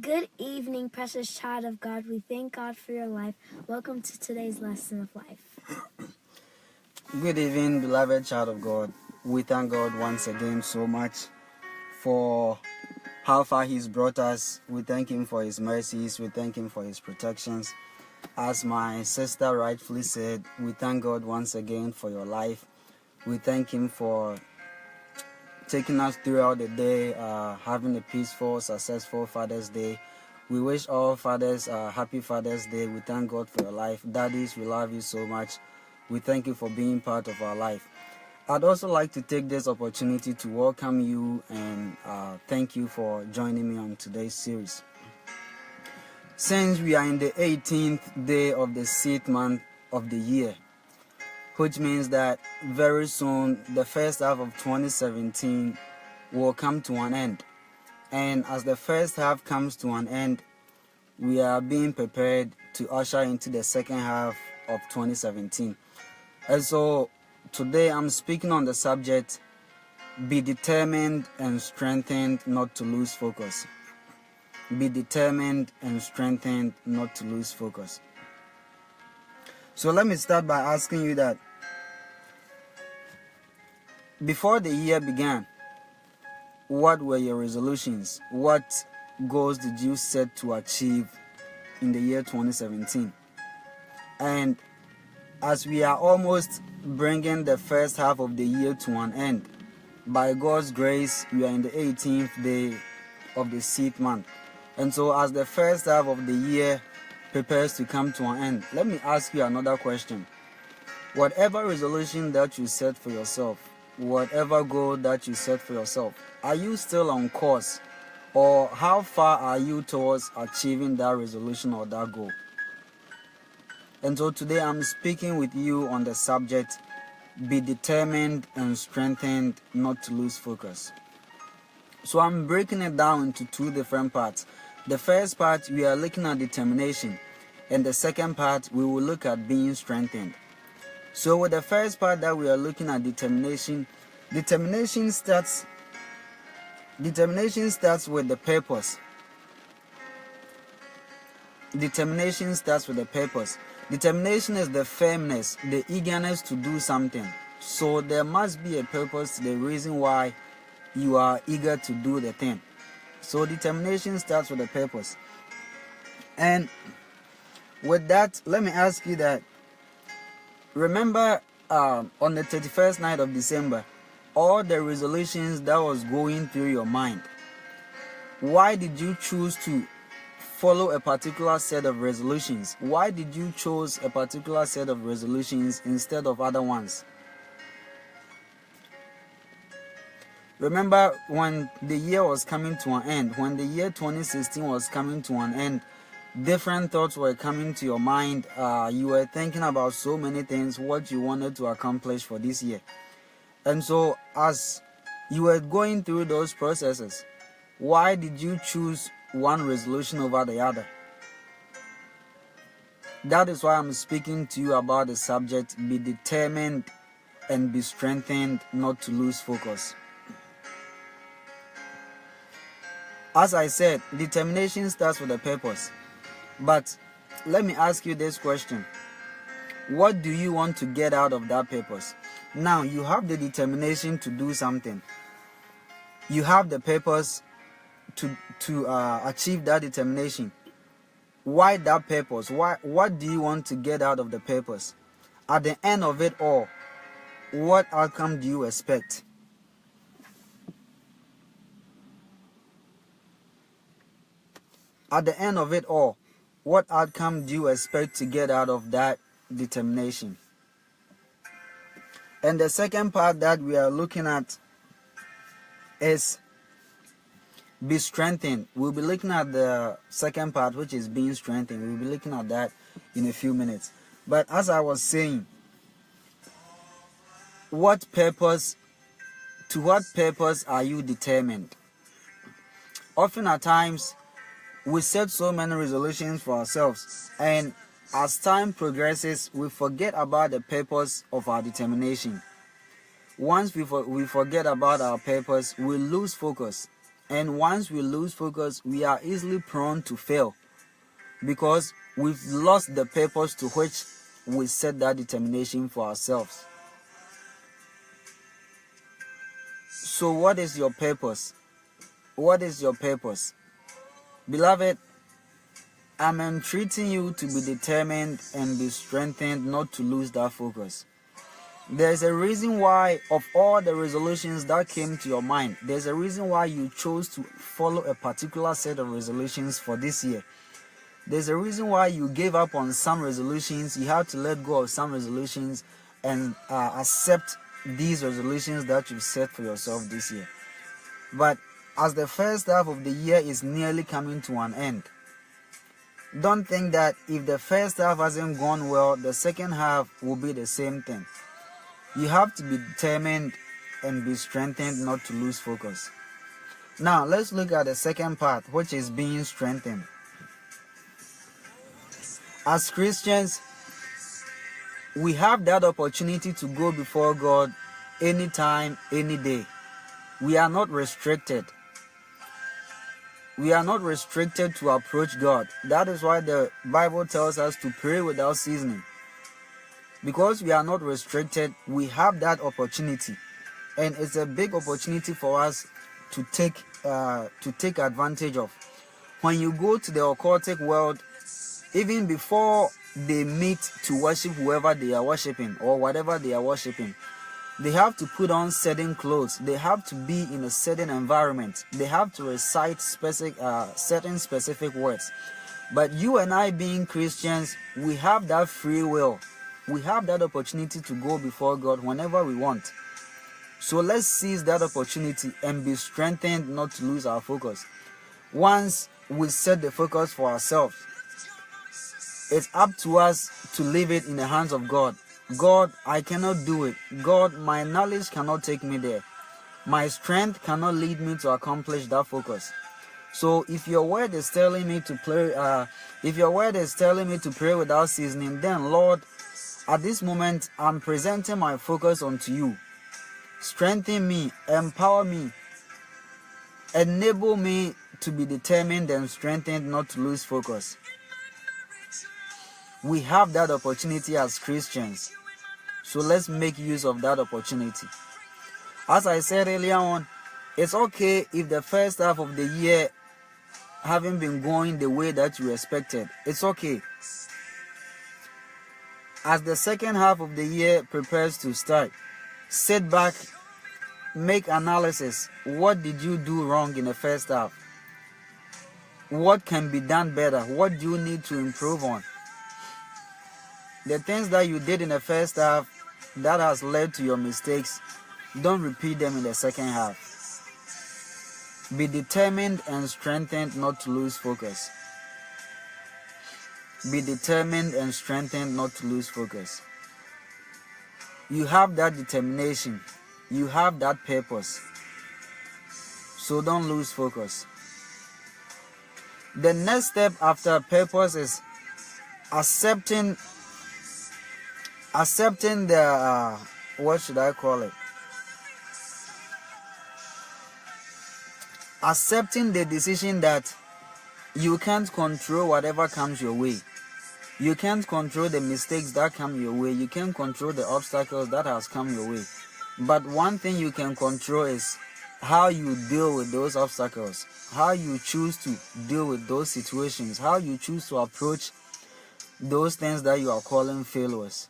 Good evening, precious child of God. We thank God for your life. Welcome to today's lesson of life. Good evening, beloved child of God. We thank God once again so much for how far He's brought us. We thank Him for His mercies. We thank Him for His protections. As my sister rightfully said, we thank God once again for your life. We thank Him for taking us throughout the day, having a peaceful, successful Father's Day. We wish all fathers happy Father's Day. We thank God for your life. Daddies, we love you so much. We thank you for being part of our life. I'd also like to take this opportunity to welcome you and thank you for joining me on today's series. Since we are in the 18th day of the 6th month of the year, which means that very soon the first half of 2017 will come to an end. And as the first half comes to an end, we are being prepared to usher into the second half of 2017. And so today I'm speaking on the subject, be determined and strengthened not to lose focus. Be determined and strengthened not to lose focus. So let me start by asking you that before the year began, what were your resolutions? What goals did you set to achieve in the year 2017? And as we are almost bringing the first half of the year to an end, by God's grace, we are in the 18th day of the 6th month. And so as the first half of the year prepares to come to an end, let me ask you another question. Whatever resolution that you set for yourself, whatever goal that you set for yourself, are you still on course? Or how far are you towards achieving that resolution or that goal? And so today I'm speaking with you on the subject, be determined and strengthened not to lose focus. So I'm breaking it down into two different parts. The first part, we are looking at determination. And the second part, we will look at being strengthened. So with the first part that we are looking at determination starts with the purpose. Determination starts with the purpose. Determination is the firmness, the eagerness to do something. So there must be a purpose, the reason why you are eager to do the thing. So determination starts with a purpose. And with that, let me ask you that, remember on the 31st night of December, all the resolutions that was going through your mind, why did you choose to follow a particular set of resolutions? Why did you choose a particular set of resolutions instead of other ones? Remember when the year was coming to an end, when the year 2016 was coming to an end, different thoughts were coming to your mind. You were thinking about so many things, what you wanted to accomplish for this year. And so as you were going through those processes, why did you choose one resolution over the other? That is why I'm speaking to you about the subject, be determined and be strengthened not to lose focus. As I said, determination starts with a purpose. But let me ask you this question. What do you want to get out of that purpose? Now, you have the determination to do something. You have the purpose to achieve that determination. Why that purpose? What do you want to get out of the purpose? At the end of it all, what outcome do you expect? At the end of it all, what outcome do you expect to get out of that determination? And the second part that we are looking at is be strengthened. We'll be looking at the second part, which is being strengthened. We'll be looking at that in a few minutes. But as I was saying, to what purpose are you determined? Often at times, we set so many resolutions for ourselves, and as time progresses, we forget about the purpose of our determination. Once we forget about our purpose, we lose focus. And once we lose focus, we are easily prone to fail because we've lost the purpose to which we set that determination for ourselves. So what is your purpose? What is your purpose? Beloved, I'm entreating you to be determined and be strengthened not to lose that focus. There's a reason why, of all the resolutions that came to your mind, there's a reason why you chose to follow a particular set of resolutions for this year. There's a reason why you gave up on some resolutions. You had to let go of some resolutions and accept these resolutions that you've set for yourself this year. But as the first half of the year is nearly coming to an end, don't think that if the first half hasn't gone well, the second half will be the same thing. You have to be determined and be strengthened not to lose focus. Now, let's look at the second part, which is being strengthened. As Christians, we have that opportunity to go before God anytime, any day. We are not restricted. We are not restricted to approach God. That is why the Bible tells us to pray without ceasing. Because we are not restricted, we have that opportunity, and it's a big opportunity for us to take advantage of. When you go to the occultic world, even before they meet to worship whoever they are worshiping or whatever they are worshiping, they have to put on certain clothes. They have to be in a certain environment. They have to recite certain specific words. But you and I, being Christians, we have that free will. We have that opportunity to go before God whenever we want. So let's seize that opportunity and be strengthened not to lose our focus. Once we set the focus for ourselves, it's up to us to leave it in the hands of God. God, I cannot do it. God, my knowledge cannot take me there. My strength cannot lead me to accomplish that focus. So if your word is telling me to pray without ceasing, then Lord, at this moment, I'm presenting my focus unto you. Strengthen me, empower me, enable me to be determined and strengthened not to lose focus. We have that opportunity as Christians, so let's make use of that opportunity. As I said earlier on, it's okay if the first half of the year haven't been going the way that you expected. It's okay. As the second half of the year prepares to start, sit back, make analysis. What did you do wrong in the first half? What can be done better? What do you need to improve on? The things that you did in the first half that has led to your mistakes, don't repeat them in the second half. Be determined and strengthened not to lose focus. Be determined and strengthened not to lose focus. You have that determination. You have that purpose. So don't lose focus. The next step after purpose is accepting the what should I call it? Accepting the decision that you can't control whatever comes your way. You can't control the mistakes that come your way. You can't control the obstacles that has come your way. But one thing you can control is how you deal with those obstacles, how you choose to deal with those situations, how you choose to approach those things that you are calling failures.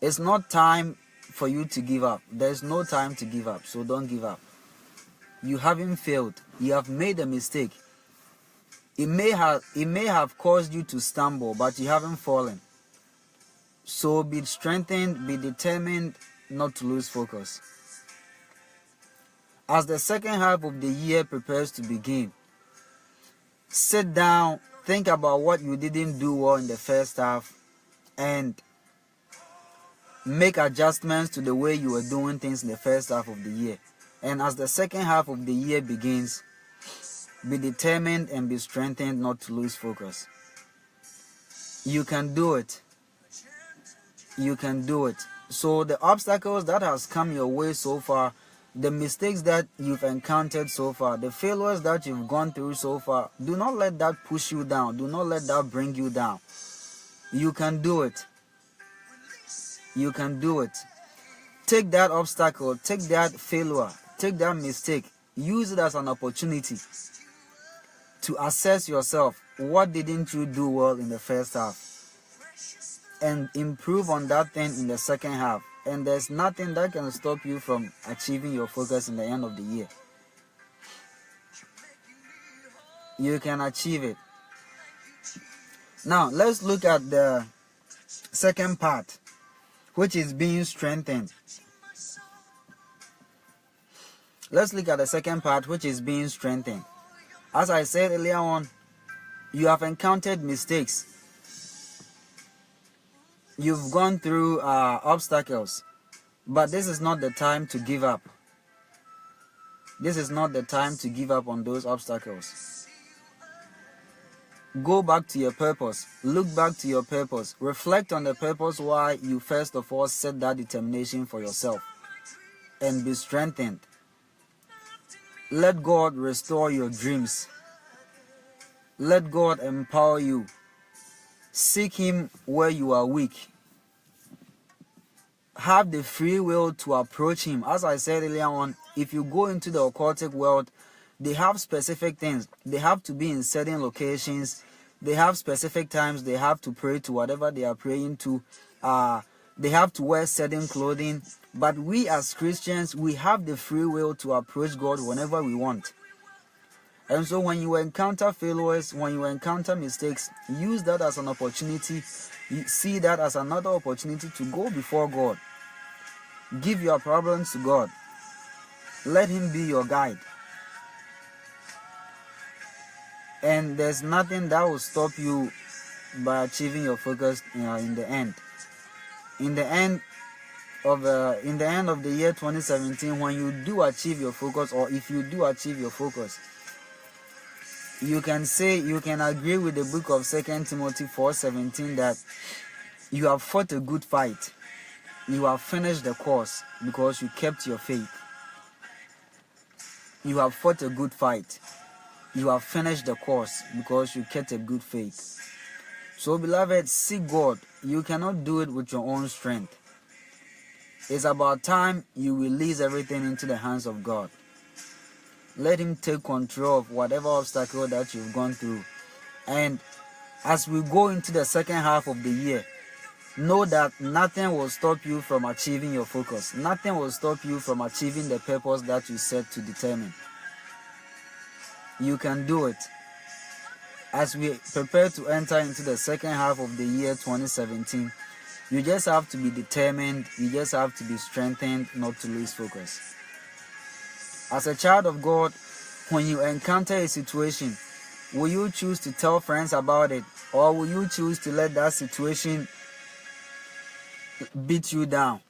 It's not time for you to give up. There's no time to give up, so don't give up. You haven't failed. You have made a mistake. It may have caused you to stumble, but you haven't fallen. So be strengthened, be determined not to lose focus. As the second half of the year prepares to begin, sit down, think about what you didn't do well in the first half, and make adjustments to the way you were doing things in the first half of the year. And as the second half of the year begins, be determined and be strengthened not to lose focus. You can do it. You can do it. So the obstacles that has come your way so far, the mistakes that you've encountered so far, the failures that you've gone through so far, do not let that push you down. Do not let that bring you down. You can do it. You can do it. Take that obstacle, take that failure, take that mistake, use it as an opportunity to assess yourself. What didn't you do well in the first half? And improve on that thing in the second half. And there's nothing that can stop you from achieving your focus in the end of the year. You can achieve it. Now, let's look at the second part, which is being strengthened. Let's look at the second part, which is being strengthened. As I said earlier on, you have encountered mistakes. You've gone through obstacles, but this is not the time to give up. This is not the time to give up on those obstacles. Go back to your purpose. Look back to your purpose. Reflect on the purpose why you first of all set that determination for yourself, and be strengthened. Let God restore your dreams. Let God empower you. Seek Him where you are weak. Have the free will to approach Him. As I said earlier on, if you go into the occultic world, they have specific things. They have to be in certain locations. They have specific times they have to pray to whatever they are praying to. They have to wear certain clothing. But we as Christians, we have the free will to approach God whenever we want. And so when you encounter failures, when you encounter mistakes, use that as an opportunity. See that as another opportunity to go before God. Give your problems to God. Let Him be your guide. And there's nothing that will stop you by achieving your focus in the end. In the end of the year 2017, when you do achieve your focus, or if you do achieve your focus, you can agree with the book of 2 Timothy 4:17 that you have fought a good fight. You have finished the course because you kept your faith. You have fought a good fight. You have finished the course because you kept a good faith. So, beloved, seek God. You cannot do it with your own strength. It's about time you release everything into the hands of God. Let Him take control of whatever obstacle that you've gone through. And as we go into the second half of the year, know that nothing will stop you from achieving your focus. Nothing will stop you from achieving the purpose that you set to determine. You can do it. As we prepare to enter into the second half of the year 2017, you just have to be determined. You just have to be strengthened not to lose focus. As a child of God, when you encounter a situation, will you choose to tell friends about it, or will you choose to let that situation beat you down?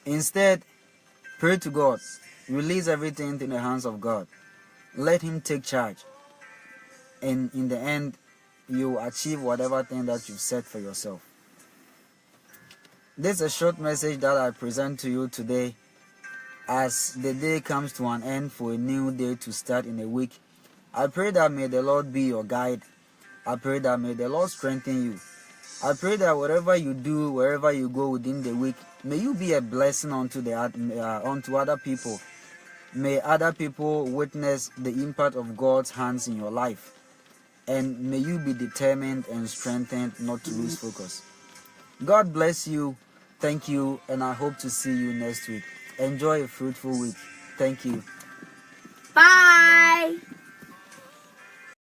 Instead, pray to God. Release everything into the hands of God. Let Him take charge. And in the end, you will achieve whatever thing that you've set for yourself. This is a short message that I present to you today as the day comes to an end for a new day to start in a week. I pray that may the Lord be your guide. I pray that may the Lord strengthen you. I pray that whatever you do, wherever you go within the week, may you be a blessing unto other people. May other people witness the impact of God's hands in your life. And may you be determined and strengthened not to lose focus. God bless you. Thank you. And I hope to see you next week. Enjoy a fruitful week. Thank you. Bye.